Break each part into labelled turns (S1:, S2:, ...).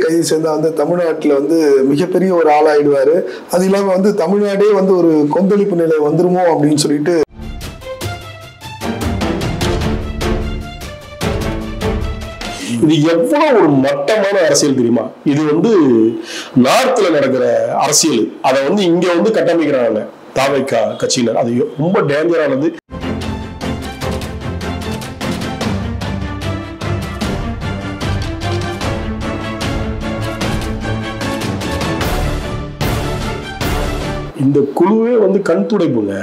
S1: கைது சேர்ந்தா வந்து தமிழ்நாட்டுல வந்து மிகப்பெரிய ஒரு ஆளாயிடுவாரு. அது இல்லாம வந்து தமிழ்நாடே வந்து ஒரு கொந்தளிப்பு நிலை வந்துருமோ அப்படின்னு சொல்லிட்டு
S2: இது எவ்வளவு ஒரு மட்டமான அரசியல் தெரியுமா? இது வந்து நார்த்ல நடக்கிற அரசியல். அதை வந்து இங்க வந்து கட்டமைக்கிறாங்க தாவைக்கா கட்சியினர். அது ரொம்ப டேஞ்சரானது. இந்த குழுவே வந்து கண் துடைப்புங்க.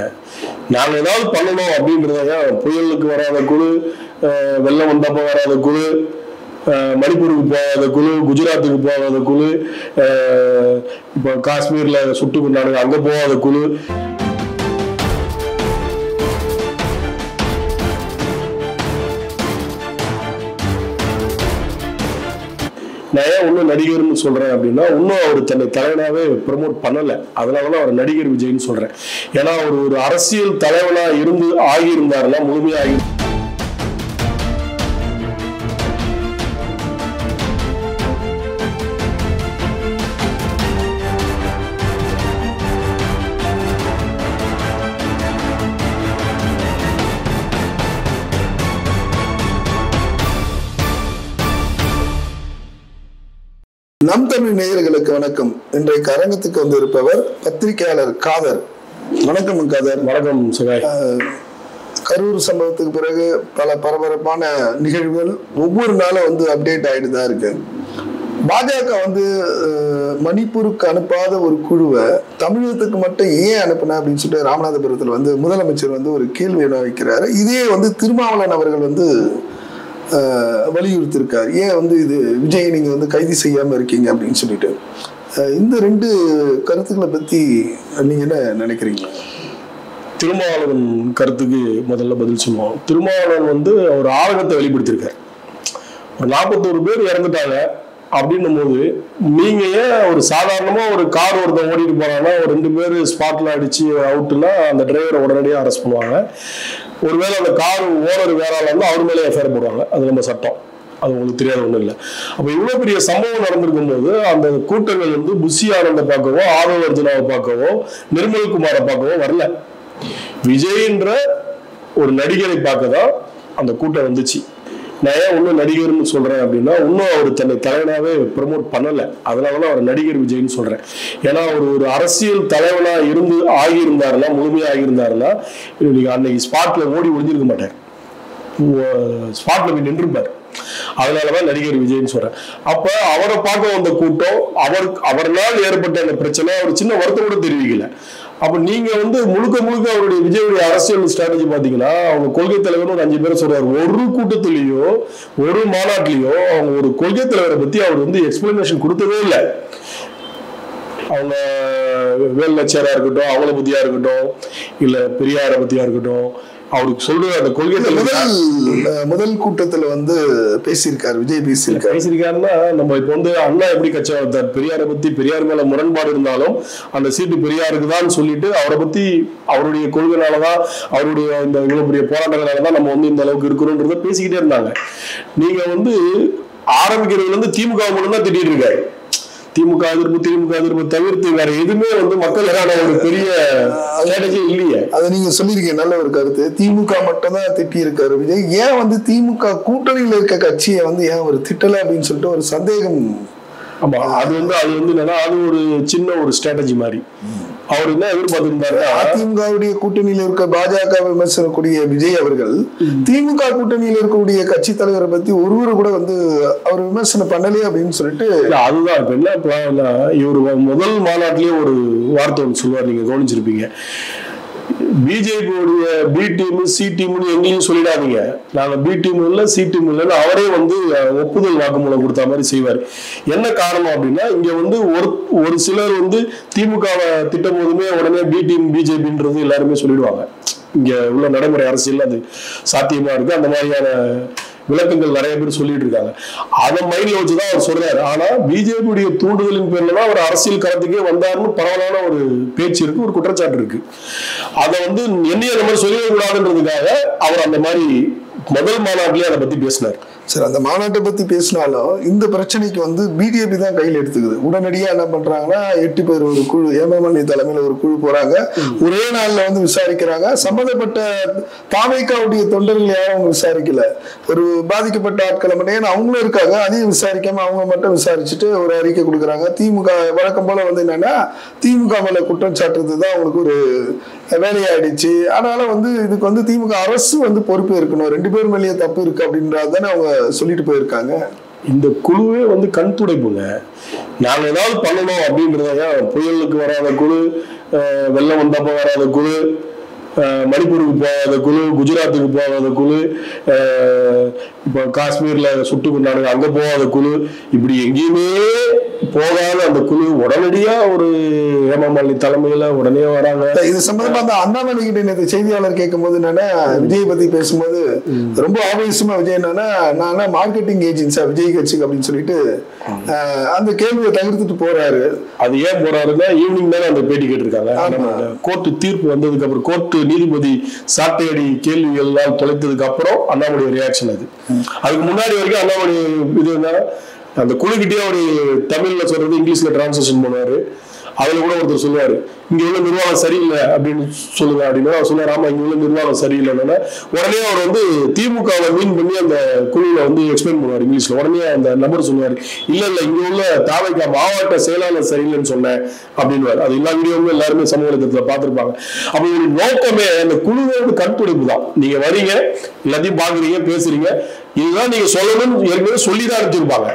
S2: நாங்க ஏதாவது பண்ணணும் அப்படின்றத, புயலுக்கு வராத குழு, வெள்ளம் வந்தப்ப வராத குழு, மணிப்பூருக்கு போகாத குழு, குஜராத்துக்கு போகாத குழு, இப்போ காஷ்மீர்ல சுட்டு கொண்டாடு அங்க போகாத குழு. நான் ஏன் இன்னும் நடிகர்னு சொல்றேன் அப்படின்னா, இன்னும் அவர் தன்னை தலைவனாவே ப்ரமோட் பண்ணல. அதனாலதான் அவர் நடிகர் விஜய்னு சொல்றேன். ஏன்னா அவர் ஒரு அரசியல் தலைவனா ஆகியிருந்தாருன்னா முழுமையாக
S1: நம் தமிழ் நேயர்களுக்கு வணக்கம். இன்றைக்கு அரங்கத்துக்கு வந்து இருப்பவர் பத்திரிகையாளர் காதர். வணக்கம் காதர்.
S2: வணக்கம் சகாய்.
S1: கரூர் சம்பவத்துக்கு பிறகு பல பரபரப்பான நிகழ்வுகள் ஒவ்வொரு நாளும் வந்து அப்டேட் ஆயிட்டு தான் இருக்கு. பாஜக வந்து மணிப்பூருக்கு அனுப்பாத ஒரு குழுவை தமிழகத்துக்கு மட்டும் ஏன் அனுப்புன அப்படின்னு சொல்லிட்டு ராமநாதபுரத்தில் வந்து முதலமைச்சர் வந்து ஒரு கேள்வி வைக்கிறாரு. இதே வந்து திருமாவளவன் அவர்கள் வந்து வலியுறுத்திருக்காரு. ஏன் வந்து இது விஜய் நீங்க வந்து கைது செய்யாம இருக்கீங்க அப்படின்னு சொல்லிட்டு. இந்த ரெண்டு கருத்துக்களை பத்தி நீங்க என்ன நினைக்கிறீங்க?
S2: திருமாவளவன் கருத்துக்கு முதல்ல பதில் சொல்லுவோம். திருமாவளவன் வந்து ஒரு ஆவணத்தை வெளிப்படுத்திருக்காரு. ஒரு 41 பேர் இறந்துட்டாங்க அப்படின்னும் போது, நீங்க ஏன் ஒரு சாதாரணமா ஒரு கார் ஒருத்தன் ஓடிட்டு போறாங்கன்னா ஒரு 2 பேர் ஸ்பாட்ல அடிச்சு அவுட்டுனா அந்த டிரைவரை உடனடியாக அரெஸ்ட் பண்ணுவாங்க. ஒருவேளை அந்த கார் ஓனர் வேற ஆள் வந்து அவர் மேலே எஃப்ஐஆர் போடுவாங்க. அது நம்ம சட்டம். அது உங்களுக்கு தெரியாத ஒன்றும் இல்லை. அப்போ இவ்வளோ பெரிய சம்பவம் நடந்திருக்கும் போது அந்த கூட்டங்கள் வந்து புஷி ஆனந்தை பார்க்கவோ, ஆதவ அர்ஜுனாவை பார்க்கவோ, நிர்மல்குமாரை பார்க்கவோ வரல. விஜய்ன்ற ஒரு நடிகரை பார்க்க தான் அந்த கூட்டம் வந்துச்சு. நான் ஏன் இன்னும் நடிகர்னு சொல்றேன் அப்படின்னா, இன்னும் அவர் தன்னை தலைவனாவே ப்ரமோட் பண்ணல. அதனாலதான் அவர் நடிகர் விஜய்னு சொல்றேன். ஏன்னா அவர் ஒரு அரசியல் தலைவனா ஆகியிருந்தாருன்னா, முழுமையாக ஆகியிருந்தாருன்னா, அன்னைக்கு ஸ்பாட்ல ஓடி ஒளிஞ்சிருக்க மாட்டார். ஸ்பாட்ல போய் நின்றுப்பார். அதனாலதான் நடிகர் விஜய்னு சொல்றேன். அப்ப அவரை பார்க்க வந்த கூட்டம், அவரால் ஏற்பட்ட அந்த பிரச்சனை அவர் சின்ன வருத்தம் கூட தெரிவிக்கல. அப்ப நீங்க வந்து முழுக்க அவருடைய விஜயுடைய அரசியல் ஸ்ட்ராட்டஜி பாத்தீங்கன்னா, அவங்க கொள்கை தலைவர் ஒரு 5 பேரை சொல்றாரு. ஒரு கூட்டத்திலேயோ ஒரு மாநாட்டிலேயோ அவங்க ஒரு கொள்கை தலைவரை பத்தி அவர் வந்து எக்ஸ்பிளனேஷன் கொடுத்ததே இல்லை. அவங்க வேலுநாச்சியாரா இருக்கட்டும், அவங்கள பத்தியா இருக்கட்டும், இல்ல பெரியாரை பத்தியா இருக்கட்டும், அவருக்கு சொல்ற அந்த கொள்கை
S1: முதல் கூட்டத்துல வந்து பேசியிருக்காரு. விஜய் பேசியிருக்காருன்னா,
S2: நம்ம இப்ப வந்து அண்ணா எப்படி கட்சி வளர்த்தார், பெரியாரை பத்தி பெரியார் மேல முரண்பாடு இருந்தாலும் அந்த சீட்டு பெரியாருக்கு தான் சொல்லிட்டு அவரை பத்தி அவருடைய கொள்கைனாலதான், அவருடைய இந்த இவ்வளவு பெரிய போராட்டங்களாலதான் நம்ம வந்து இந்த அளவுக்கு இருக்கிறோன்றத பேசிக்கிட்டே இருந்தாங்க. நீங்க வந்து ஆரம்பிக்கிறதுல இருந்து திமுக மட்டும் தான் திட்டிட்டு இருக்காரு. திமுக எதிர்ப்பு தவிர்த்து வேற எதுவுமே வந்து மக்களுக்கான ஒரு பெரிய ஸ்ட்ராட்டஜி இல்லையே.
S1: அதை நீங்க சொல்லிருக்கீங்க, நல்ல ஒரு கருத்து. திமுக மட்டும் தான் திட்டி இருக்காரு விஜய். ஏன் வந்து திமுக கூட்டணியில இருக்க கட்சியை வந்து ஏன் ஒரு திட்டல அப்படின்னு சொல்லிட்டு ஒரு சந்தேகம்.
S2: ஆமா, அது வந்து என்னன்னா, அது ஒரு சின்ன ஒரு ஸ்ட்ராட்டஜி மாதிரி. அவர் என்ன எதிர்பார்த்திருந்தாரு,
S1: அதிமுகவுடைய கூட்டணியில இருக்க பாஜக விமர்சனக்கூடிய விஜய் அவர்கள் திமுக கூட்டணியில இருக்கக்கூடிய கட்சி தலைவரை பத்தி ஒருவரு கூட வந்து அவர் விமர்சனம் பண்ணலையே அப்படின்னு சொல்லிட்டு.
S2: அதுதான் இப்ப என்ன பிளான். இவர் முதல் மாநாட்டிலேயே ஒரு வார்த்தை ஒன்று சொல்லுவார், நீங்க கவனிச்சிருப்பீங்க. பிஜேபியுடைய பி டீம் சி டீம்னு எங்கேயும் சொல்லிடாதீங்க, நாங்க பி டீம் இல்ல சி டீம் இல்லைன்னு அவரே வந்து ஒப்புதல் வாக்குமூலம் கொடுத்த மாதிரி செய்வார். என்ன காரணம் அப்படின்னா, இங்க வந்து ஒரு சிலர் வந்து திமுகவை திட்டம் போதுமே உடனே பி டீம் பிஜேபின்றது எல்லாருமே சொல்லிடுவாங்க. இங்க உள்ள நடைமுறை அரசியல் அது சாத்தியமா இருக்கு. அந்த மாதிரியான விளக்கங்கள் நிறைய பேர் சொல்லிட்டு இருக்காங்க. அதை மைண்ட்ல வச்சுதான் அவர் சொல்றாரு. ஆனா பிஜேபியுடைய தூண்டுதலின் பேர்ல தான் அவர் அரசியல் களத்துக்கே வந்தாருன்னு பரவலான ஒரு பேச்சு இருக்கு, ஒரு குற்றச்சாட்டு இருக்கு. அதை வந்து என்னைய அந்த மாதிரி சொல்லிடக்கூடாதுன்றதுக்காக அவர் அந்த மாதிரி முதல் மாநாட்டிலேயே அதை பத்தி பேசினார்.
S1: சரி, அந்த மாநாட்டை பத்தி பேசினாலும் இந்த பிரச்சனைக்கு வந்து பிஜேபி தான் கையில் எடுத்துக்குது. உடனடியா என்ன பண்றாங்கன்னா 8 பேர் ஒரு குழு, ஏமாமணி தலைமையில ஒரு குழு போறாங்க. ஒரே நாள்ல வந்து விசாரிக்கிறாங்க. சம்பந்தப்பட்ட தாவேக்காவுடைய தொண்டர்கள் யாரும் அவங்க விசாரிக்கல. ஒரு பாதிக்கப்பட்ட ஆட்களை மட்டும், ஏன்னா அவங்களும் இருக்காங்க, அதையும் விசாரிக்காம அவங்க மட்டும் விசாரிச்சுட்டு ஒரு அறிக்கை கொடுக்குறாங்க. திமுக வழக்கம் போல வந்து என்னன்னா திமுக மேல குற்றம் சாட்டுறது தான் அவங்களுக்கு ஒரு வேலையாயிடுச்சு. அதனால வந்து இதுக்கு வந்து திமுக அரசு வந்து பொறுப்பு இருக்கணும், 2 பேர் மேலேயே தப்பு இருக்கு அப்படின்றதானே அவங்க சொல்லிட்டு போயிருக்காங்க.
S2: இந்த குழுவே வந்து கண் துடைப்புங்க. நாங்க ஏதாவது பண்ணணும் அப்படின்றத, புயலுக்கு வராத குழு, வெள்ளம் வந்தப்ப வராத குழு, மணிப்பூருக்கு போகாத குழு, குஜராத்துக்கு போகாத குழு, இப்போ காஷ்மீர்ல சுட்டு கொண்டாடுங்க அங்க போகாத குழு, இப்படி எங்கேயுமே போகாத அந்த குழு உடனடியா ஒரு ஹேமமாலினி தலைமையில உடனே வராங்க.
S1: இது சம்பந்தமா அந்த அண்ணாமலை கிட்ட நேற்று செய்தியாளர் கேட்கும் போது என்னன்னா, விஜய் பத்தி பேசும்போது ரொம்ப ஆவேசமா விஜய் என்னன்னா, நான் மார்க்கெட்டிங் ஏஜென்சியா விஜய் கட்சிக்கு அப்படின்னு சொல்லிட்டு அந்த கேள்வியை தவிர்த்துட்டு போறாரு.
S2: அது ஏன் போறாருன்னா, ஈவினிங் தானே அந்த பேட்டி கேட்டிருக்காங்க. கோர்ட்டு தீர்ப்பு வந்ததுக்கு அப்புறம், கோர்ட்டு நீதிபதி சாட்டையடி கேள்விகள் எல்லாம் தொலைத்ததுக்கு அப்புறம் அண்ணாமலை ரியாக்ஷன் அது. அதுக்கு முன்னாடி வரைக்கும் அண்ணாமலை இது அந்த குழுக்கிட்டே ஒரு தமிழ்ல சொல்றது இங்கிலீஷ்ல டிரான்ஸ்லேஷன் பண்ணுவாரு. அதுல கூட ஒருத்தர் சொல்லுவாரு, இங்க உள்ள நிர்வாகம் சரியில்லை அப்படின்னு சொல்லுங்க அப்படின்னா அவர் சொல்லுவார், ஆமா இங்க உள்ள நிர்வாகம் சரியில்லைன்னா உடனே அவர் வந்து திமுகவை மீன் பண்ணி அந்த குழுல வந்து எக்ஸ்பிளைன் பண்ணுவார் இங்கிலீஷ்ல. உடனே அந்த நபர் சொல்லுவாரு, இல்ல இங்க உள்ள தாவைக்கா மாவட்ட செயலாளர் சரியில்லைன்னு சொன்னேன் அப்படின்னு. அது எல்லா வீடியோவும் எல்லாருமே சமூக வலைதளத்துல பார்த்திருப்பாங்க. அப்ப ஒரு நோக்கமே அந்த குழுவோட கண்துடைப்பு தான். நீங்க வரீங்க, எல்லாத்தையும் பாக்குறீங்க, பேசுறீங்க, இதுதான் நீங்க சொல்லணும்னு ஏற்கனவே சொல்லிதான் அனுப்பிச்சிருப்பாங்க.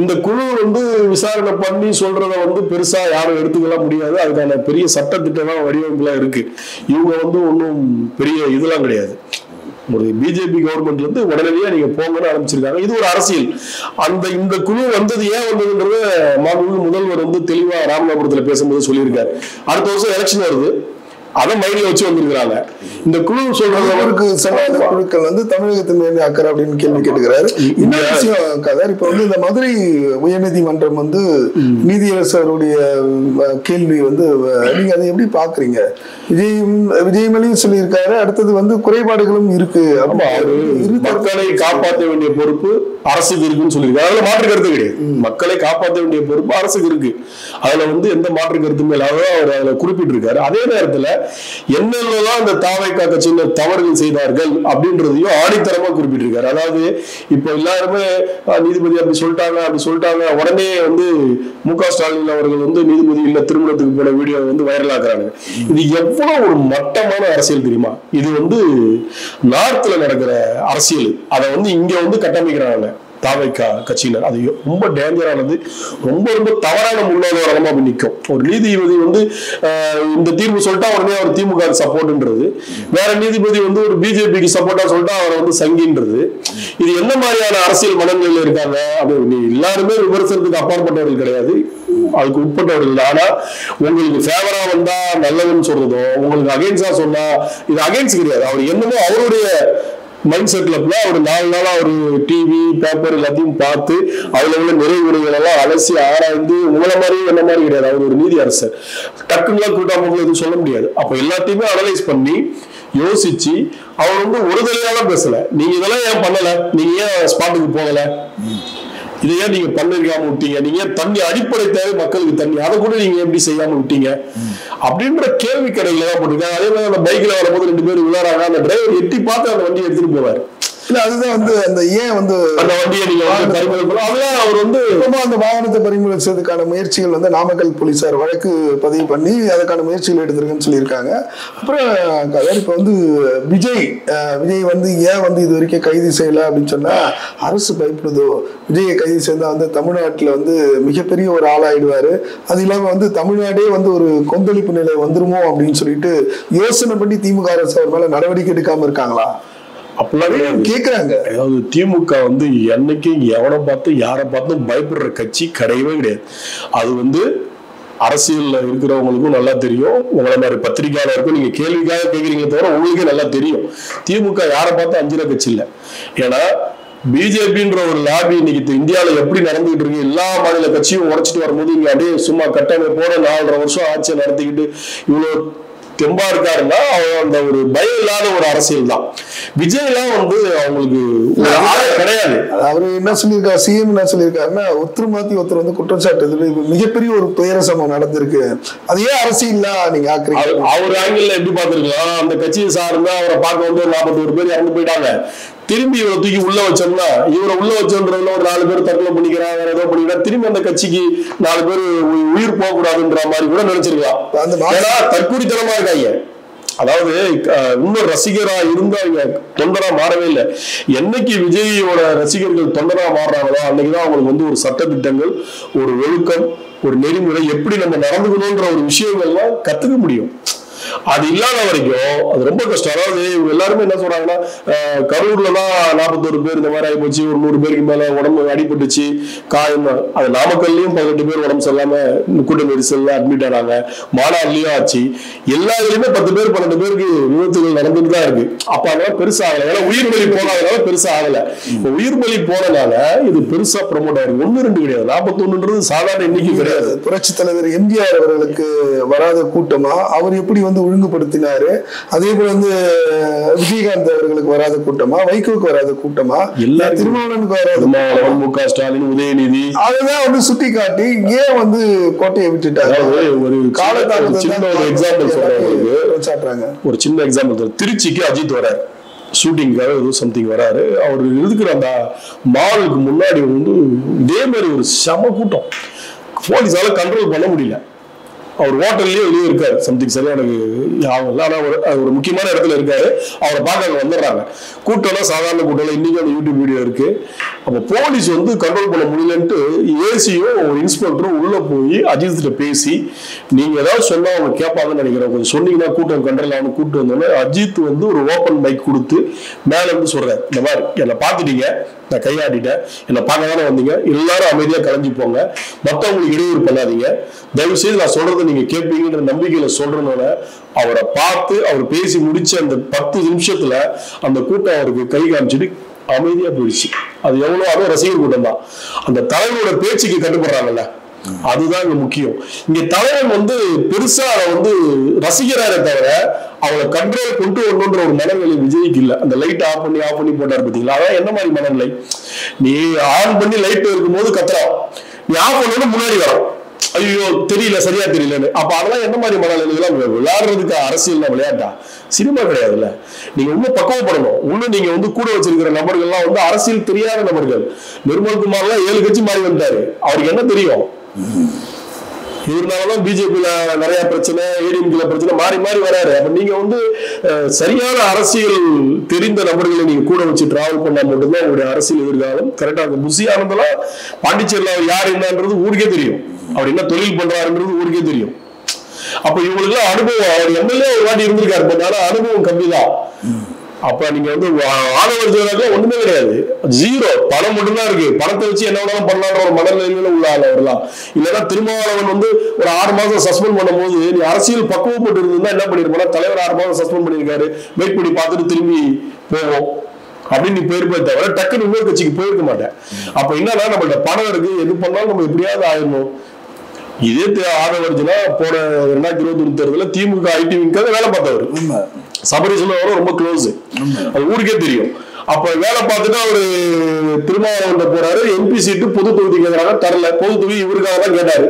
S2: இந்த குழு வந்து விசாரணை பண்ணி சொல்றத வந்து பெருசா யாரும் எடுத்துக்கலாம் முடியாது. அதுக்கான பெரிய சட்டத்திட்டம் வடிவமைப்புலாம் இருக்கு. இவங்க வந்து ஒன்றும் பெரிய இதெல்லாம் கிடையாது. ஒரு பிஜேபி கவர்மெண்ட்ல இருந்து உடனடியா நீங்க போங்கன்னு ஆரம்பிச்சிருக்காங்க. இது ஒரு அரசியல். இந்த குழு வந்தது ஏன் வந்ததுன்றது மாண்புமிகு முதல்வர் வந்து தெளிவா ராமநாதபுரத்துல பேசும்போது சொல்லியிருக்காரு. அடுத்த வருஷம் எலெக்ஷன் வருது, அதை மைண்ட்ல வச்சு வந்திருக்கிறாங்க. இந்த குழு சொல்றவருக்கு
S1: சமாத குழுக்கள் வந்து தமிழகத்தின் மேலே அக்கறை அப்படின்னு கேள்வி கேட்டுக்கிறாரு. இன்னொரு விஷயம் கதர், இப்ப வந்து இந்த மதுரை உயர்நீதிமன்றம் வந்து நீதியரசருடைய கேள்வி வந்து நீங்க அதை எப்படி பாக்குறீங்க? விஜய் மேலேயும் சொல்லியிருக்காரு, அடுத்தது வந்து குறைபாடுகளும் இருக்கு.
S2: மக்களை காப்பாற்ற வேண்டிய பொறுப்பு அரசுக்கு இருக்குன்னு சொல்லியிருக்காரு. அதுல மாற்று கருத்து கிடையாது. மக்களை காப்பாற்ற வேண்டிய பொறுப்பு அரசுக்கு இருக்கு. அதுல வந்து எந்த மாற்று கருத்து மேல அவர் அதுல குறிப்பிட்டு இருக்காரு. அதே நேரத்துல என்னென்னலாம் அந்த தாவேக்கா கட்சியினர் தவறுகள் செய்தார்கள் அப்படின்றதையும் ஆணித்தரமா குறிப்பிட்டிருக்காரு. அதாவது இப்ப எல்லாருமே நீதிபதி அப்படி சொல்லிட்டாங்க உடனே வந்து மு.க. ஸ்டாலின் அவர்கள் வந்து நீதிபதி இல்ல திருமணத்துக்கு போன வீடியோ வந்து வைரல் ஆக்குறாங்க. இது எவ்வளவு ஒரு மட்டமான அரசியல் தெரியுமா? இது வந்து நார்த்ல நடக்கிற அரசியல். அதை வந்து இங்க வந்து கட்டமைக்கிறாங்க தாவேக்கா கட்சியினர். அது ரொம்ப டேஞ்சரானது, ரொம்ப ரொம்ப தவறான முன்னோதரமா போய் நிற்கும். ஒரு நீதிபதி வந்து இந்த தீர்ப்பு சொல்லிட்டா உடனே அவர் திமுக சப்போர்ட்ன்றது, வேற நீதிபதி வந்து ஒரு பிஜேபிக்கு சப்போர்ட்டா சொல்லிட்டா அவர் வந்து சங்கின்றது. இது என்ன மாதிரியான அரசியல் மனநிலையில இருக்காங்க அப்படின்னு எல்லாருமே விமர்சனத்துக்கு அப்பாற்பட்டவர்கள் கிடையாது, அதுக்கு உட்பட்டவர்கள். ஆனா உங்களுக்கு ஃபேவரா வந்தா நல்லதுன்னு சொல்றதோ, உங்களுக்கு அகைன்ஸ்டா சொன்னா இது அகைன்ஸ்ட் கிடையாது. அவர் என்னமோ அவருடைய மைண்ட் செட்ல ஒரு 4 நாளா ஒரு டிவி பேப்பர் எல்லாத்தையும் பார்த்து அதுல உள்ள நிறைவுரைகள் எல்லாம் அலசி ஆராய்ந்து, உங்களை மாதிரி என்ன மாதிரி கிடையாது, அவர் ஒரு நீதி அரசர், டக்குலாம் கூட்டாமல் எதுவும் சொல்ல முடியாது. அப்ப எல்லாத்தையுமே அனலைஸ் பண்ணி யோசிச்சு அவர் வந்து ஒரு தலையால பேசல, நீங்க இதெல்லாம் ஏன் பண்ணல, நீங்க ஏன் ஸ்பாட்டுக்கு போகல, இதை ஏன் நீங்க பண்ணிருக்காம விட்டீங்க, நீங்க தண்ணி அடிப்படை தேவை மக்களுக்கு தண்ணி, அதை கூட நீங்க எப்படி செய்யாம விட்டீங்க அப்படின்ற கேள்வி கடையில தான் போட்டிருக்காங்க. அதே மாதிரி அந்த பைக்ல வரும்போது 2 பேர் விளையாடுறாங்க, அந்த டிரைவர் எட்டி பார்த்து அந்த வண்டியை எடுத்துட்டு போவாரு.
S1: இல்ல அதுதான் வந்து அந்த ஏன் வந்து
S2: அந்த வண்டியை நீங்க பறிமுதல் பண்ணலாம், அதெல்லாம் அவர் வந்து
S1: அந்த வாகனத்தை பறிமுதல் செய்வதற்கான முயற்சிகள் வந்து நாமக்கல் போலீசார் வழக்கு பதிவு பண்ணி அதுக்கான முயற்சிகள் எடுத்திருக்குன்னு சொல்லியிருக்காங்க. அப்புறம் இப்ப வந்து விஜய் வந்து ஏன் வந்து இது வரைக்கும் கைது செய்யல அப்படின்னு சொன்னா, அரசு பயப்படுதோ, விஜயை கைது செய்தா வந்து தமிழ்நாட்டுல வந்து மிகப்பெரிய ஒரு ஆளாயிடுவாரு, அது இல்லாம வந்து தமிழ்நாடே வந்து ஒரு கொந்தளிப்பு நிலை வந்துருமோ அப்படின்னு சொல்லிட்டு யோசனை பண்ணி திமுக அரசு அவர் மேல நடவடிக்கை எடுக்காம இருக்காங்களா
S2: அப்படிலாம் கேட்கிறாங்க. அதாவது திமுக வந்து என்னைக்கும் எவனை பார்த்து யாரை பார்த்தும் பயப்படுற கட்சி கிடையவே கிடையாது. அது வந்து அரசியல்ல இருக்கிறவங்களுக்கும் நல்லா தெரியும், உங்களை மாதிரி பத்திரிகையாளருக்கும் நீங்க கேள்விக்காக கேட்கறீங்களே தவிர உங்களுக்கே நல்லா தெரியும் திமுக யாரை பார்த்து அஞ்சுற கட்சி இல்லை. ஏன்னா பிஜேபின்ற ஒரு லாபி இன்னைக்கு இந்தியாவில எப்படி நடந்துகிட்டு இருக்கு, எல்லா மாநில கட்சியும் உடைச்சிட்டு வரும்போது இங்க அப்படியே சும்மா கட்டமைப்போட 4.5 வருஷம் ஆட்சியை நடத்திக்கிட்டு இவ்வளவு தெம்பா இருக்காருன்னா அந்த ஒரு பயம் இல்லாத ஒரு அரசியல் தான். விஜய்லாம் வந்து அவங்களுக்கு கிடையாது.
S1: அவரு என்ன சொல்லியிருக்காரு, சிஎம் என்ன சொல்லியிருக்காருன்னா, ஒருத்தர் மாத்தி ஒருத்தர் வந்து குற்றச்சாட்டு மிகப்பெரிய ஒரு துயர சம்பவம் நடந்திருக்கு, அது ஏன் அரசியல்னா நீங்க ஆக்குறீங்க.
S2: அவர் ஆங்கிள் எப்படி பார்த்திருக்கலாம், அந்த கட்சியை சார்ந்தா அவரை பார்க்க வந்து 41 பேர் இறந்து போயிட்டாங்க, திரும்பி இவரை தூக்கி உள்ள வச்சோம்னா இவரை உள்ள வச்சோன்றதுல ஒரு 4 பேர் தற்கொலை பண்ணிக்கிறாங்க, வேற ஏதோ பண்ணிக்கிறா, திரும்பி அந்த கட்சிக்கு 4 பேர் உயிர் போகக்கூடாதுன்ற மாதிரி கூட நினைச்சிருக்கலாம். தற்கூரித்தனமா இருக்காங்க. அதாவது இன்னும் ரசிகரா இருந்து அவங்க தொண்டரா மாறவே இல்லை. என்னைக்கு விஜயோட ரசிகர்கள் தொண்டரா மாறுறாங்களோ அன்னைக்குதான் அவங்களுக்கு வந்து ஒரு சட்டத்திட்டங்கள், ஒரு ஒழுக்கம், ஒரு நெறிமுறை, எப்படி நம்ம நடந்துக்கணும்ன்ற ஒரு விஷயங்கள்லாம் கத்துக்க முடியும். அது இல்லாத வரைக்கும் அது ரொம்ப கஷ்டம். அதாவது இவங்க எல்லாருமே என்ன சொல்றாங்கன்னா, கரூர்ல தான் 41 பேர் இந்த மாதிரி ஆகி போச்சு, ஒரு 100 பேருக்கு மேல உடம்பு அடிபட்டுச்சு, காயம். அது நாமக்கல்லையும் 18 பேர் உடம்பு சரியில்லாம கூட்ட நெரிசல்ல அட்மிட் ஆனாங்க, மாநாடுலயும் ஆச்சு. எல்லா இதுலயுமே 10 பேர் 12 பேருக்கு விபத்துகள் நடந்துட்டு தான் இருக்கு. அப்ப அதெல்லாம் பெருசா ஆகல, ஏன்னா உயிர் பலி போனதுனால பெருசா ஆகல. இப்ப உயிர் பலி போனதுனால இது பெருசா ப்ரமோட் ஆயிருக்கு. 1-2 கிடையாது, 41ன்றது சாதாரண எண்ணிக்கை கிடையாது.
S1: புரட்சி தலைவர் எம்ஜிஆர் அவர்களுக்கு வராத கூட்டமா அவர் எப்படி வந்து ஒழுங்குபடுத்தினாரு, அதே போல வந்து விஜயகாந்த் அவர்களுக்கு வராத கூட்டமா, வைகோக்கு வராத கூட்டமா, எல்லாரும் திருமாவளவனுக்கு வராத,
S2: மு.க. ஸ்டாலின், உதயநிதி,
S1: அதுதான் வந்து சுட்டி காட்டி ஏன் வந்து கோட்டையை விட்டுட்டாங்க.
S2: ஒரு சின்ன ஒரு எக்ஸாம்பிள்
S1: சொல்றாங்க,
S2: ஒரு சின்ன எக்ஸாம்பிள். திருச்சிக்கு அஜித் வராரு ஷூட்டிங்காக, ஏதோ சம்திங் வராரு. அவர் இருக்கிற அந்த மாலுக்கு முன்னாடி வந்து இதே மாதிரி ஒரு செம கூட்டம், போலீஸால கண்ட்ரோல் பண்ண முடியல. அவர் ஹோட்டல்லயே வெளியே இருக்காரு, சம்திங் சரியா எனக்கு ஞாபகம் இல்லை, ஆனா ஒரு முக்கியமான இடத்துல இருக்காரு. அவரை பார்க்க அங்க வந்துடுறாங்க. கூட்டம்லாம் சாதாரண கூட்டம், இன்னைக்கு அந்த யூடியூப் வீடியோ இருக்கு. அப்ப போலீஸ் வந்து கண்ட்ரோல் பண்ண முடியலன்ட்டு ஏசியும் ஒரு இன்ஸ்பெக்டரும் உள்ள போய் அஜித் பேசி, நீங்க ஏதாவது சொன்னா அவங்க கேட்பாங்கன்னு நினைக்கிறேன், கொஞ்சம் சொன்னீங்கன்னா கூட்டம் கண்ட்ரோல் ஆகணும். கூட்டு வந்தோடனே அஜித் வந்து ஒரு ஓப்பன் மைக் கொடுத்து மேல இருந்து சொல்றாரு, இந்த மாதிரி என்னை பார்த்துட்டீங்க, நான் கையாடிட்டேன், என்னை பார்க்க தானே வந்தீங்க, எல்லாரும் அமைதியா கலைஞ்சு போங்க, மற்றவங்களுக்கு இடையூறு பண்ணாதீங்க, தயவு செய்து நான் சொல்றது நீங்க கேட்பீங்கன்ற நம்பிக்கையில சொல்றதுனால அவரை பார்த்து அவர் பேசி முடிச்ச அந்த 10 நிமிஷத்துல அந்த கூட்டம் அவருக்கு கை காமிச்சிட்டு அமைதியா போயிடுச்சு. அது எவ்வளவு, அதுவும் ரசிகர் கூட்டம் தான். அந்த தலைவரோட பேச்சுக்கு கட்டுப்படுறாங்கல்ல, அதுதான் இங்க முக்கியம். இங்க தலைவன் வந்து பெருசா வந்து ரசிகராக தவிர அவளை கண்ட்ரோல் கொண்டு வரணுன்ற ஒரு மனநிலை விஜய்க்கு இல்ல. அந்த லைட் ஆஃப் பண்ணி போட்டாரு பாத்தீங்களா, அதான் என்ன மாதிரி மனநிலை. நீ ஆன் பண்ணி லைட் இருக்கும்போது கத்துறான், நீ ஆஃப் பண்ணணும் முன்னாடி வரும், ஐயோ தெரியல, சரியா தெரியலன்னு. அப்ப அதெல்லாம் என்ன மாதிரி மனநிலைகள்லாம் விளையாடுறதுக்கு அரசியல் விளையாட்டா, சினிமா கிடையாதுல்ல. நீங்க இன்னும் பக்குவப்படணும். இன்னும் நீங்க வந்து கூட வச்சிருக்கிற நபர்கள்லாம் வந்து அரசியல் தெரியாத நபர்கள். நிர்மல்குமார்லாம் 7 கட்சி மாறி வந்தாரு, அவருக்கு என்ன தெரியும்? இவருனாலும் பிஜேபியில நிறைய பிரச்சனை, ஏடிஎம்கேல பிரச்சனை, மாறி மாறி வராரு. அப்ப நீங்க வந்து சரியான அரசியல் தெரிந்த நபர்களை நீங்க கூட வச்சு டிராவல் பண்ணா மட்டும்தான் உங்களுடைய அரசியல் எதிர்காலம் கரெக்டா இருக்கும். புசி ஆனந்தெல்லாம் பாண்டிச்சேரியில் அவர் யார் என்னன்றது ஊருக்கே தெரியும், அவர் என்ன தொழில் பண்றாருன்றது ஊருக்கே தெரியும். அப்ப இவங்களுக்கு எல்லாம் அனுபவம், அவர் எம்எல்ஏ ஒரு வாட்டி இருந்திருக்காரு, பட் அனுபவம் கம்மி தான். அப்ப நீங்க வந்து ஆதரவு ஒண்ணுமே கிடையாது, ஜீரோ. பணம் மட்டும்தான் இருக்கு, பணத்தை வச்சு என்ன வேணாலும் பண்ணலான்ற ஒரு மனநிலையில உள்ள ஆள் அவர்லாம். இல்லைன்னா திருமாவளவன் வந்து ஒரு 6 மாசம் சஸ்பெண்ட் பண்ணும் போது நீ அரசியல் பக்குவப்பட்டு இருந்தா என்ன பண்ணிருப்பா, தலைவர் 6 மாசம் சஸ்பெண்ட் பண்ணிருக்காரு, வெயிட் பண்ணி பார்த்துட்டு திரும்பி போவோம் அப்படின்னு நீ போயிருப்பே தவிர டக்குன்னு இன்னொரு கட்சிக்கு போயிருக்க மாட்டேன். அப்ப என்னன்னா நம்மள்ட்ட பணம் இருக்கு, எது பண்ணாலும் நம்ம எப்படியாவது ஆயிடணும். இதே ஆதரவர்ஜுனா போன 2021 தேர்தலில் திமுக ஐடி விங்காக வேலை பார்த்தவர், சபரிசனோட ரொம்ப க்ளோஸ், அது ஊருக்கே தெரியும். அப்ப வேலை பார்த்துட்டு அவரு திருமாவளவன் போறாரு, எம்பி சீட்டு பொது தொகுதி கேட்கறாங்க, தரல. பொது தொகுதி இவருக்காக தான் கேட்டாரு,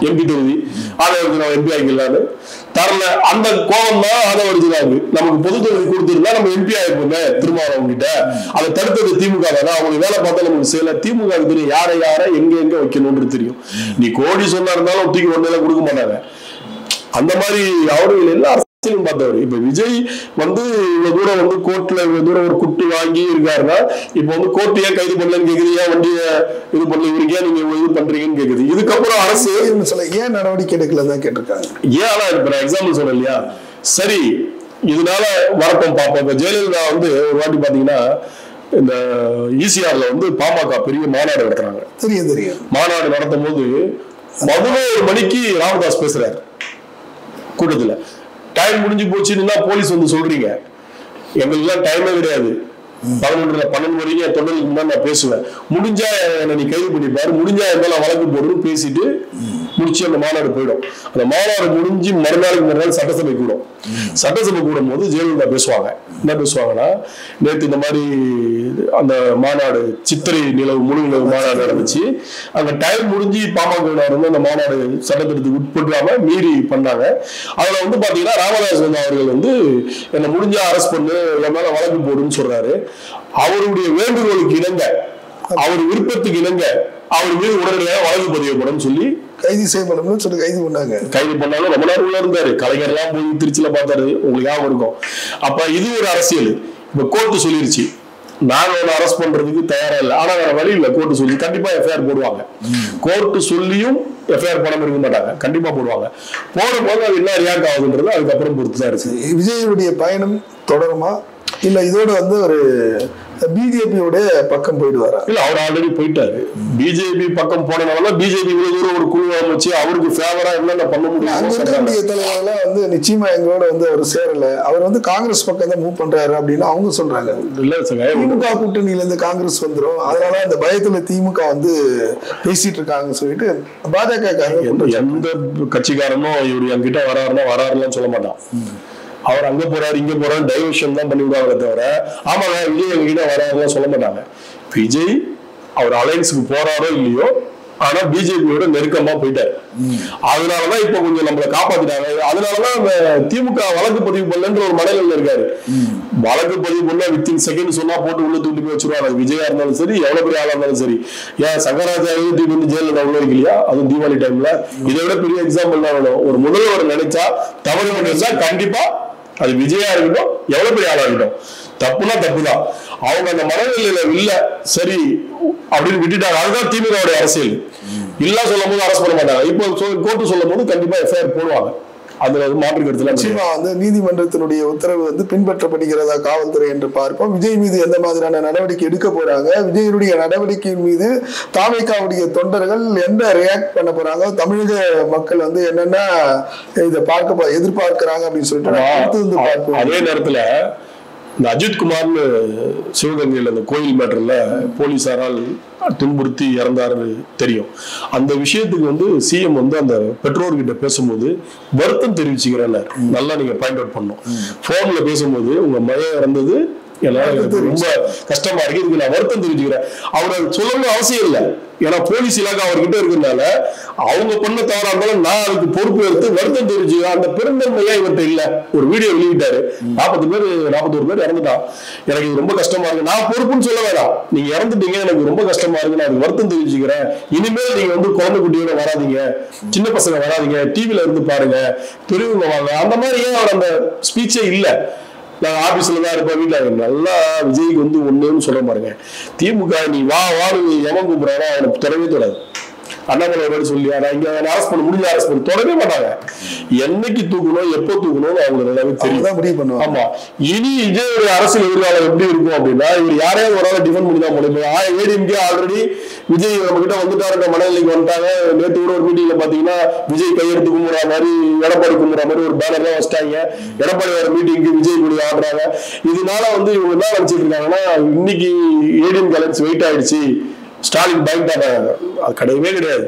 S2: எம்பி தொகுதி, ஆதரவர்ஜுனா எம்பி ஆகிக்கலான்னு தரல. அந்த கோபம் தான் ஆதரவர்ஜுனாக்கு. நமக்கு பொது தொகுதி கொடுத்துருந்தா நம்ம எம்பி ஆயிருப்போமே திருமாவளவன் கிட்ட, அதை தடுத்தது திமுக தானே. அவங்களுக்கு வேலை பார்த்தா நமக்கு செய்யல. திமுக தெரியும் யாரை எங்க வைக்கணும்னு தெரியும். நீ கோடி சொன்னா இருந்தாலும் தூக்கி ஒன்னெல்லாம் கொடுக்க மாட்டாங்க. அந்த மாதிரி அவர்கள் எல்லா அரசியலும் பார்த்தவர். இப்ப விஜய் வந்து இவ்வளவு தூரம் வந்து கோர்ட்ல இவ்வளவு தூரம் ஒரு குட்டு வாங்கி இருக்காருன்னா, இப்ப வந்து கோர்ட் ஏன் கைது பண்ணலன்னு கேக்குது, ஏன் வண்டிய இது பண்ணல, இவருக்கு ஏன் நீங்க இது பண்றீங்கன்னு கேக்குது. இதுக்கப்புறம் அரசு
S1: ஏன் நடவடிக்கை எடுக்கலதான் கேட்டிருக்காங்க.
S2: ஏன் ஆனா இப்ப நான் எக்ஸாம்பிள் சொன்னேன் இல்லையா, சரி இதனால வரட்டும் பார்ப்போம். இப்ப ஜெயலலிதா வந்து ஒரு வாட்டி பாத்தீங்கன்னா இந்த ஈசிஆர்ல வந்து பாமக பெரிய மாநாடு நடத்துறாங்க.
S1: தெரியும். மாநாடு
S2: நடத்தும் போது 11 மணிக்கு ராமதாஸ் பேசுறாரு கூட்டத்துல. டைம் முடிஞ்சு போச்சுன்னா போலீஸ் வந்து சொல்றீங்க, எங்களுக்கு எல்லாம் டைமே கிடையாது, 12 மணிக்கு என் தொண்டர்களுக்கு தான் நான் பேசுவேன், முடிஞ்சா என்ன நீ கைது பண்ணிப்பாரு, முடிஞ்சா என் மேல வழக்கு போடுன்னு பேசிட்டு முடிச்சு அந்த மாநாடு போயிடும். அந்த மாநாடு முடிஞ்சு மறுநாள் சட்டசபை கூடும். சட்டசபை கூடும் போது ஜெயலலிதா பேசுவாங்க. என்ன பேசுவாங்கன்னா, நேற்று இந்த மாதிரி அந்த மாநாடு சித்திரை நிலவு முழு நிலவு மாநாடு நடந்துச்சு. அங்க டைம் முடிஞ்சு பாமகவினர் வந்து அந்த மாநாடு சட்டத்திட்டத்துக்கு உட்படாம மீறி பண்ணாங்க. அதுல வந்து பாத்தீங்கன்னா ராமதாஸ் அவர்கள் வந்து என்ன முடிஞ்சா அரெஸ்ட் பண்ணு, என் மேல வழக்கு போடுன்னு சொல்றாரு. அவருடைய வேண்டுகோளுக்கு இணங்க, அவர் விருப்பத்துக்கு இணங்க அவர் மீது உடனடியாக வழக்கு பதியப்படும் சொல்லி
S1: கைது செய்யப்படும் சொல்லி கைது பண்ணாங்க.
S2: கைது பண்ணாலும் ரொம்ப நேரம் உள்ள இருந்தாரு. கலைஞர் எல்லாம் போய் திருச்சியில பார்த்தாரு, உங்களுக்கு ஞாபகம் இருக்கும். அப்ப இது ஒரு அரசியல். இப்ப கோர்ட்டு சொல்லிருச்சு, நாங்க ஒன்று அரெஸ்ட் பண்றதுக்கு தயாரா இல்லை, ஆனா வேற வழி இல்லை, கோர்ட்டு சொல்லி கண்டிப்பா எஃப்ஐஆர் போடுவாங்க. கோர்ட்டு சொல்லியும் எஃப்ஐஆர் பண்ணாம இருக்க மாட்டாங்க, கண்டிப்பா போடுவாங்க. போன போது அது என்ன ரியாக்ட் ஆகுதுன்றது அதுக்கப்புறம் பொறுத்துதான் இருக்கு.
S1: விஜயுடைய பயணம் தொடருமா இல்ல இதோட வந்து ஒரு பிஜேபியோட பக்கம் போயிடுவாரா?
S2: இல்ல, அவர் ஆல்ரெடி போயிட்டாரு. பிஜேபி பக்கம் போனனால பிஜேபி ஒரு குழு அமைச்சு அவருக்கு ஃபேவரா என்னென்ன பண்ண முடியும்.
S1: அங்க இருக்கக்கூடிய தலைவர்கள்லாம் வந்து நிச்சயமா எங்களோட வந்து அவர் சேரல, அவர் வந்து காங்கிரஸ் பக்கம் தான் மூவ் பண்றாரு அப்படின்னு அவங்க சொல்றாங்க.
S2: இல்ல,
S1: திமுக கூட்டணியில இருந்து காங்கிரஸ் வந்துடும், அதனால அந்த பயத்துல திமுக வந்து பேசிட்டு இருக்காங்கன்னு சொல்லிட்டு பாஜக
S2: எந்த கட்சிக்காரனும் இவரு என்கிட்ட வராருன்னு சொல்ல மாட்டான். அவர் அங்க போறாரு இங்க போறாரு டைவர்ஷன் தான் பண்ணி விடுவாங்க தவிர, ஆமாங்க விஜய் எங்ககிட்ட வராருலாம் சொல்ல மாட்டாங்க. விஜய் அவர் அலையன்ஸுக்கு போறாரோ இல்லையோ, ஆனா பிஜேபியோட நெருக்கமா போயிட்டாரு. அதனாலதான் இப்ப கொஞ்சம் நம்மளை காப்பாத்திட்டாங்க. அதனாலதான் அந்த திமுக வழக்கு பதிவு பண்ணலன்ற ஒரு மனநிலையில இருக்காரு. வழக்கு பதிவு பண்ணா வித்தின் செகண்ட் சொன்னா போட்டு உள்ள தூண்டி போய் வச்சிருவாங்க. விஜயா இருந்தாலும் சரி, எவ்வளவு பெரிய ஆளா இருந்தாலும் சரி. ஏன் சங்கராச்சாரியும் தூக்கி வந்து ஜெயில உள்ள வைக்கலையா? அதுவும் தீபாவளி டைம்ல. இதை விட பெரிய எக்ஸாம்பிள் தான் வேணும். ஒரு முதல்வர் நினைச்சா தவறு பண்ணிருந்தா கண்டிப்பா அது விஜயா இருக்கட்டும், எவ்வளவு பெரிய ஆளா இருக்கட்டும், தப்புனா தப்புதான். அவங்க அந்த மனநிலையில இல்ல சரி அப்படின்னு விட்டுட்டாங்க. அதுதான் திமுக அரசியல். இல்ல சொல்லும் போது அரசு பண்ண மாட்டாங்க. இப்போ கோர்ட்டு சொல்லும் போது கண்டிப்பா எஃப்ஐஆர் போடுவாங்க. அதுல மாற்று கருத்துல
S1: நிச்சயமா வந்து நீதிமன்றத்தினுடைய உத்தரவு வந்து பின்பற்றப்படுகிறதா காவல்துறை என்று பார்ப்போம். விஜய் மீது எந்த மாதிரியான நடவடிக்கை எடுக்க போறாங்க, விஜயனுடைய நடவடிக்கையின் மீது தாவேகாவுடைய தொண்டர்கள் என்ன ரியாக்ட் பண்ண போறாங்க, தமிழக மக்கள் வந்து என்னென்ன இதை எதிர்பார்க்கிறாங்க அப்படின்னு சொல்லிட்டு
S2: அதே நேரத்துல இந்த அஜித்குமார்னு சிவகங்கையில் அந்த கோயில் மேட்டர்ல போலீசாரால் துன்புறுத்தி இறந்தாரு தெரியும். அந்த விஷயத்துக்கு வந்து சிஎம் வந்து அந்த பெற்றோர்கிட்ட பேசும்போது வருத்தம் தெரிவிச்சுக்கிறேன். நல்லா நீங்க பாயிண்ட் அவுட் பண்ணோம். போன்ல பேசும்போது உங்க மையம் இறந்தது ரொம்ப கஷ்டமா இருக்கு, இதுக்கு நான் வருத்தம் தெரிவிச்சுக்கிறேன். அவர் சொல்லணும் அவசியம் இல்லை. ஏன்னா போலீஸ் இலாக்கா அவர்கிட்ட இருக்கிறதுனால அவங்க பண்ண தவறா இருந்தாலும் நான் அதுக்கு பொறுப்பு எடுத்து வருத்தம் தெரிவிச்சுக்கிறேன். அந்த பெருந்தன்மையா இவர்கிட்ட இல்ல. ஒரு வீடியோ வெளியிட்டாரு, 41 பேர் இறந்துட்டான், எனக்கு இது ரொம்ப கஷ்டமா இருக்கு, நான் பொறுப்புன்னு சொல்ல வேணாம், நீங்க இறந்துட்டீங்க, எனக்கு ரொம்ப கஷ்டமா இருக்கு, நான் அதுக்கு வருத்தம் தெரிவிச்சுக்கிறேன். இனிமேல் நீங்க வந்து குழந்தை குட்டியோட வராதிங்க, சின்ன பசங்க வராதிங்க, டிவில இருந்து பாருங்க, பெரியவங்க வாங்க, அந்த மாதிரி ஏன் அவர் அந்த ஸ்பீச்சே இல்லை. நான் ஆபீஸ்ல தான் இருப்பேன், வீட்டுல நல்லா விஜய்க்கு வந்து ஒண்ணுன்னு சொல்ல பாருங்க. திமுக நீ வா வாடு எவன் கூப்பிடுறாரோ அவனுக்கு தொடவே தொடாது. அண்ணாமலை சொல்லி இங்க அரசு பண்ண முடிஞ்ச அரசு பண்ணி தொடவே மாட்டாங்க. என்னைக்கு தூக்கணும் எப்போ தூக்கணும் அவங்களுக்கு நல்லாவே தெரியும், முடிவு பண்ணுவாங்க. ஆமா, இனி விஜய் ஒரு அரசியல் எதிர்காலம் எப்படி இருக்கும் அப்படின்னா, இவர் யாரையாவது ஒரு ஆள் டிஃபெண்ட் பண்ணி தான் முடியும். ஏடிஎம்கே ஆல்ரெடி விஜய் நம்ம கிட்ட வந்துட்டாருன்ற மனநிலைக்கு வந்துட்டாங்க. நேற்று கூட ஒரு மீட்டிங்ல பாத்தீங்கன்னா விஜய் கையெழுத்து கும்புற மாதிரி, எடப்பாடி கும்புற மாதிரி ஒரு பேனர் தான் வச்சிட்டாங்க. எடப்பாடி வர மீட்டிங்க்கு விஜய் கூட ஆடுறாங்க. இதனால வந்து இவங்க என்ன நினைச்சிட்டு இருக்காங்கன்னா, இன்னைக்கு ஏடிஎம் அலையன்ஸ் வெயிட் ஆயிடுச்சு, ஸ்டாலின் பயன்டாங்க. அது கிடையவே கிடையாது.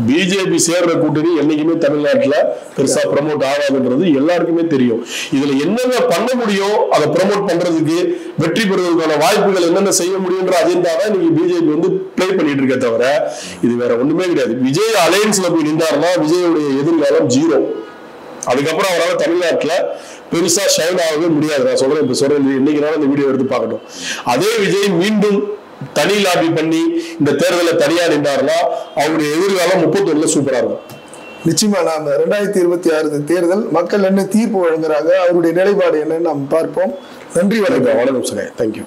S2: பிஜேபி சேர்ற கூட்டணி என்னைக்குமே தமிழ்நாட்டில் பெருசா ப்ரமோட் ஆகாதுன்றது எல்லாருக்குமே தெரியும். இதுல என்னென்ன பண்ண முடியும், அதை ப்ரமோட் பண்றதுக்கு, வெற்றி பெறுவதற்கான வாய்ப்புகள் என்னென்ன செய்ய முடியும்ன்ற அஜெண்டா தான் இன்னைக்கு பிஜேபி வந்து பிளே பண்ணிட்டு இருக்க தவிர இது வேற ஒண்ணுமே கிடையாது. விஜய் அலையன்ஸ்ல போய் நின்றாருன்னா விஜயோடைய எதிர்காலம் 0. அதுக்கப்புறம் அவரால் தமிழ்நாட்டில் பெருசா ஷைன் ஆகவே முடியாது. நான் சொல்றேன், இப்ப சொல்றேன், இன்னைக்கு இந்த வீடியோ எடுத்து பார்க்கட்டும். அதே விஜய் மீண்டும் தனி லாபி பண்ணி இந்த தேர்தலை தனியா நின்றாருன்னா அவருடைய எதிர்காலம் 31 சூப்பரா இருக்கும்.
S1: நிச்சயமா நாம 2026 தேர்தல் மக்கள் என்ன தீர்ப்பு வழங்குறாங்க, அவருடைய நிலைப்பாடு என்னன்னு நாம் பார்ப்போம். நன்றி, வணக்கம்.
S2: வணக்கம் சார், தேங்க்யூ.